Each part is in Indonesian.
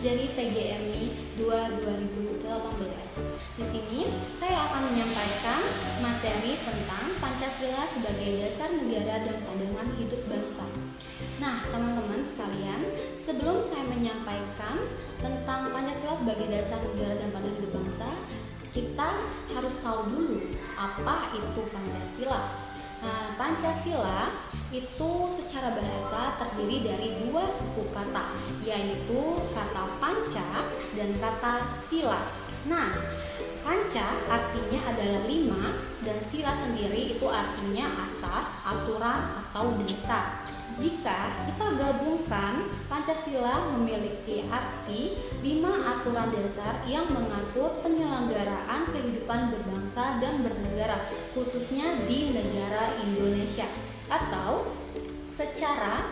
dari PGMI 2018. Di sini saya akan menyampaikan materi tentang Pancasila sebagai dasar negara dan pandangan hidup bangsa. Nah, teman-teman sekalian, sebelum saya menyampaikan tentang Pancasila sebagai dasar negara dan pandangan hidup bangsa, kita harus tahu dulu apa itu Pancasila. Nah, Pancasila itu secara bahasa terdiri dari dua suku kata, yaitu kata panca dan kata sila. Nah, panca artinya adalah 5 dan sila sendiri itu artinya asas, aturan, atau dasar. Jika kita gabungkan, Pancasila memiliki arti 5 aturan dasar yang mengatur penyelenggaraan kehidupan berbangsa dan bernegara, khususnya di negara Indonesia. Atau secara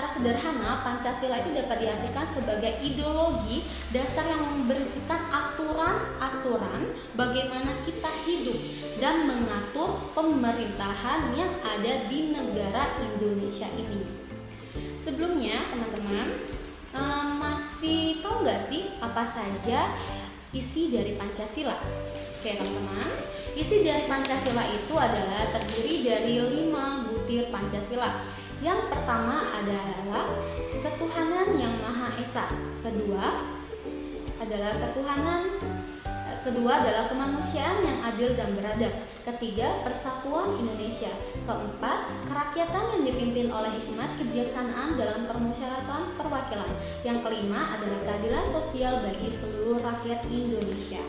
sederhana, Pancasila itu dapat diartikan sebagai ideologi dasar yang memberisikan aturan-aturan bagaimana kita hidup dan mengatur pemerintahan yang ada di negara Indonesia ini. Sebelumnya, teman-teman masih tahu nggak sih apa saja isi dari Pancasila? Oke, teman-teman, isi dari Pancasila itu adalah terdiri dari 5 butir Pancasila. Yang pertama adalah ketuhanan yang Maha Esa. Kedua adalah kemanusiaan yang adil dan beradab. Ketiga, persatuan Indonesia. Keempat, kerakyatan yang dipimpin oleh hikmat kebijaksanaan dalam permusyawaratan perwakilan. Yang kelima adalah keadilan sosial bagi seluruh rakyat Indonesia.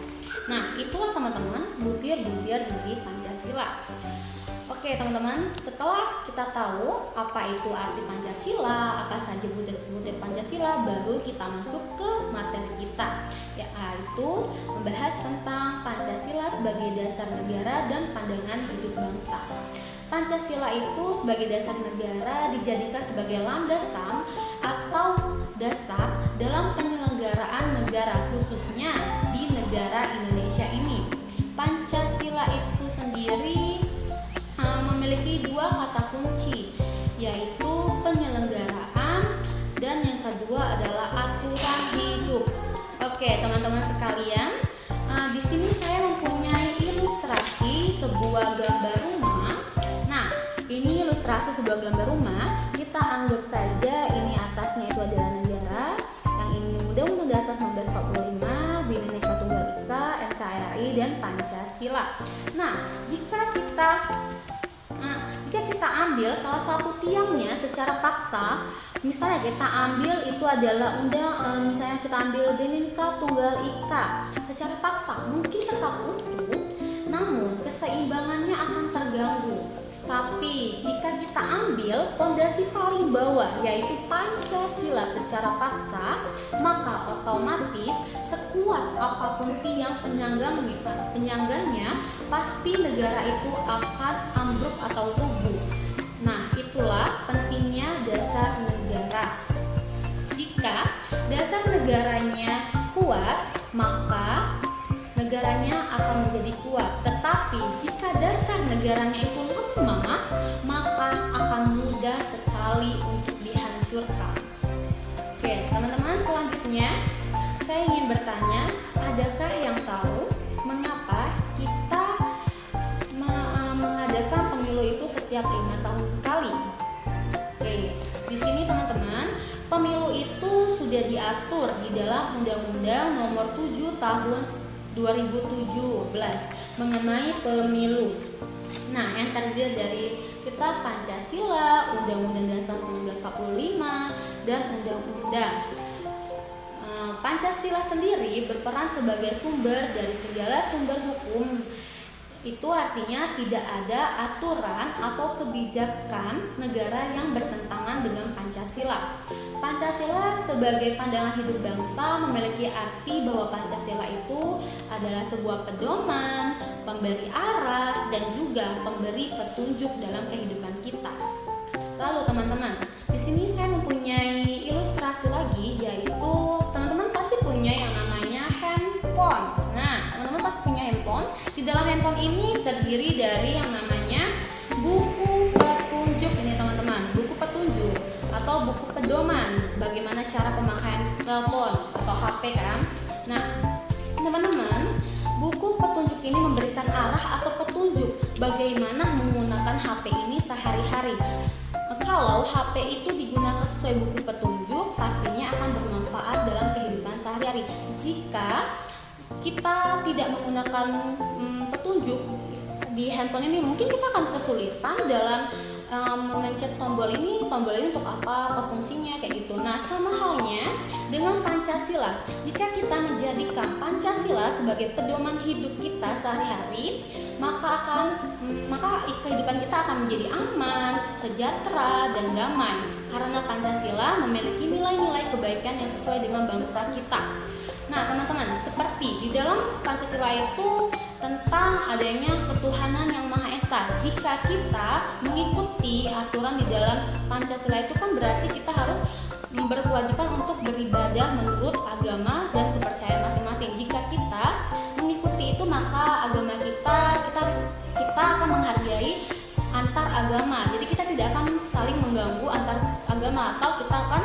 Nah, itulah teman-teman butir-butir dari Pancasila. Oke teman-teman, setelah kita tahu apa itu arti Pancasila, apa saja butir-butir Pancasila, baru kita masuk ke materi kita, yaitu membahas tentang Pancasila sebagai dasar negara dan pandangan hidup bangsa. Pancasila itu sebagai dasar negara dijadikan sebagai landasan atau dasar dalam penyelenggaraan negara, khususnya di negara Indonesia ini. Pancasila itu sendiri memiliki 2 kata kunci, yaitu penyelenggaraan dan yang kedua adalah aturan hidup. Oke, teman-teman sekalian, di sini saya mempunyai ilustrasi sebuah gambar rumah. Nah, ini ilustrasi sebuah gambar rumah. Kita anggap saja ini atasnya itu adalah negara, yang ini Undang-Undang Dasar 1945, Bhinneka Tunggal Ika, NKRI, dan Pancasila. Nah, jika kita ambil salah satu tiangnya secara paksa, misalnya kita ambil itu adalah misalnya kita ambil Bhinneka Tunggal Ika secara paksa, mungkin tetap utuh, namun keseimbangannya akan terganggu. Tapi jika kita ambil pondasi paling bawah, yaitu Pancasila secara paksa, maka otomatis sekuat apapun tiang penyangganya, pasti negara itu akan ambruk atau rubuh. Nah, itulah pentingnya dasar negara. Jika dasar negaranya kuat, maka negaranya akan menjadi kuat. Tetapi jika dasar negaranya itu lemah, maka akan mudah sekali untuk dihancurkan. Oke, teman-teman, selanjutnya saya ingin bertanya, adakah yang tahu mengapa kita mengadakan pemilu itu setiap 5 tahun sekali? Oke, di sini teman-teman, pemilu itu sudah diatur di dalam Undang-Undang Nomor 7 Tahun 2017 mengenai pemilu. Nah, yang terdiri dari Kitab Pancasila, Undang-Undang Dasar 1945, dan Undang-Undang. Pancasila sendiri berperan sebagai sumber dari segala sumber hukum. Itu artinya tidak ada aturan atau kebijakan negara yang bertentangan dengan Pancasila. Pancasila sebagai pandangan hidup bangsa memiliki arti bahwa Pancasila itu adalah sebuah pedoman, pemberi arah, dan juga pemberi petunjuk dalam kehidupan kita. Lalu teman-teman, di sini saya mempunyai ilustrasi lagi, yaitu teman-teman pasti punya yang namanya handphone. Nah, teman-teman pasti punya handphone. Di dalam handphone ini terdiri dari yang namanya buku petunjuk ini teman-teman, buku petunjuk atau buku pedoman bagaimana cara pemakaian telepon atau HP kan. Nah, teman-teman, buku petunjuk ini memberikan arah atau petunjuk bagaimana menggunakan HP ini sehari-hari. Kalau HP itu digunakan sesuai buku petunjuk, pastinya akan bermanfaat dalam kehidupan sehari-hari. Jika kita tidak menggunakan petunjuk di handphone ini, mungkin kita akan kesulitan dalam memencet tombol ini untuk apa fungsinya kayak gitu. Nah, sama halnya dengan Pancasila. Jika kita menjadikan Pancasila sebagai pedoman hidup kita sehari-hari, maka kehidupan kita akan menjadi aman, sejahtera, dan damai. Karena Pancasila memiliki nilai-nilai kebaikan yang sesuai dengan bangsa kita. Nah, teman-teman, seperti di dalam Pancasila itu tentang adanya ketuhanan yang Maha Esa. Jika kita mengikuti aturan di dalam Pancasila itu kan berarti kita harus berkewajiban untuk beribadah menurut agama dan kepercayaan masing-masing. Jika kita mengikuti itu, maka agama kita akan menghargai antar agama. Jadi kita tidak akan saling mengganggu antar agama, atau kita akan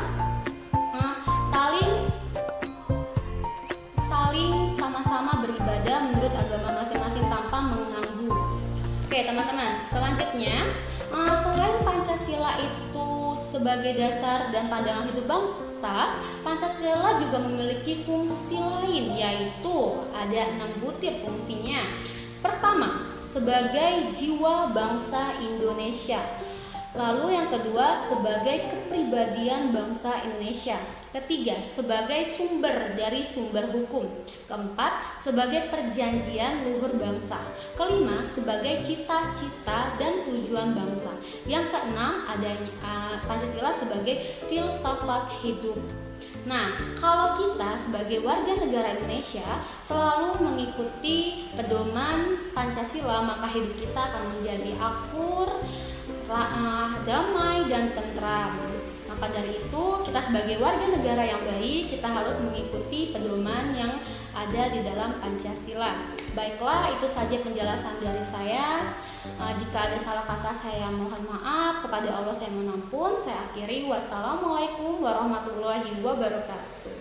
saling sama-sama beribadah menurut agama masing-masing tanpa mengganggu. Oke, teman-teman, selanjutnya selain Pancasila itu sebagai dasar dan pandangan hidup bangsa, Pancasila juga memiliki fungsi lain, yaitu ada 6 butir fungsinya. Pertama, sebagai jiwa bangsa Indonesia. Lalu yang kedua, sebagai kepribadian bangsa Indonesia. Ketiga, sebagai sumber dari sumber hukum. Keempat, sebagai perjanjian luhur bangsa. Kelima, sebagai cita-cita dan tujuan bangsa. Yang keenam, adanya Pancasila sebagai filsafat hidup. Nah, kalau kita sebagai warga negara Indonesia selalu mengikuti pedoman Pancasila, maka hidup kita akan menjadi akur, damai, dan tentram. Maka dari itu, kita sebagai warga negara yang baik, kita harus mengikuti pedoman yang ada di dalam Pancasila. Baiklah, itu saja penjelasan dari saya. Jika ada salah kata, saya mohon maaf. Kepada Allah saya mohon ampun. Saya akhiri. Wassalamualaikum warahmatullahi wabarakatuh.